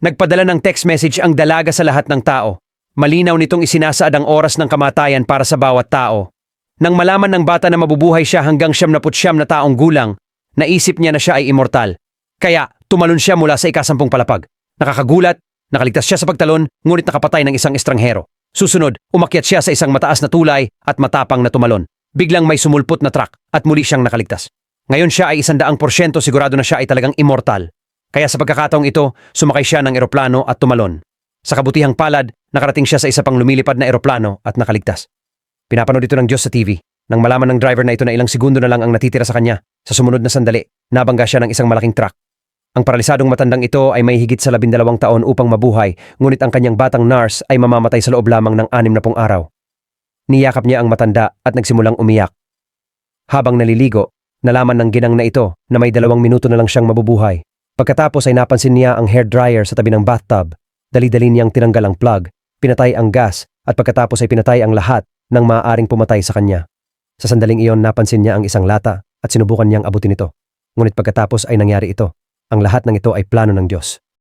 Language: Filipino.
Nagpadala ng text message ang dalaga sa lahat ng tao. Malinaw nitong isinasaad ang oras ng kamatayan para sa bawat tao. Nang malaman ng bata na mabubuhay siya hanggang 79 na taong gulang, naisip niya na siya ay immortal. Kaya tumalon siya mula sa ikasampung palapag. Nakakagulat, nakaligtas siya sa pagtalon, ngunit nakapatay ng isang estranghero. Susunod, umakyat siya sa isang mataas na tulay at matapang na tumalon. Biglang may sumulpot na truck at muli siyang nakaligtas. Ngayon siya ay 100% sigurado na siya ay talagang immortal. Kaya sa pagkakataong ito, sumakay siya ng eroplano at tumalon. Sa kabutihang palad, nakarating siya sa isa pang lumilipad na eroplano at nakaligtas. Pinapanood ito ng Diyos sa TV. Nang malaman ng driver na ito na ilang segundo na lang ang natitira sa kanya, sa sumunod na sandali, nabangga siya ng isang malaking truck. Ang paralisadong matandang ito ay may higit sa 12 taon upang mabuhay, ngunit ang kanyang batang nurse ay mamamatay sa loob lamang ng 60 araw. Niyakap niya ang matanda at nagsimulang umiyak. Habang naliligo, nalaman ng ginang na ito na may 2 minuto na lang siyang mabubuhay. Pagkatapos ay napansin niya ang hairdryer sa tabi ng bathtub. Dali-dali niyang tinanggal ang plug, pinatay ang gas at pagkatapos ay pinatay ang lahat ng maaaring pumatay sa kanya. Sa sandaling iyon napansin niya ang isang lata at sinubukan niyang abutin ito. Ngunit pagkatapos ay nangyari ito. Ang lahat ng ito ay plano ng Diyos.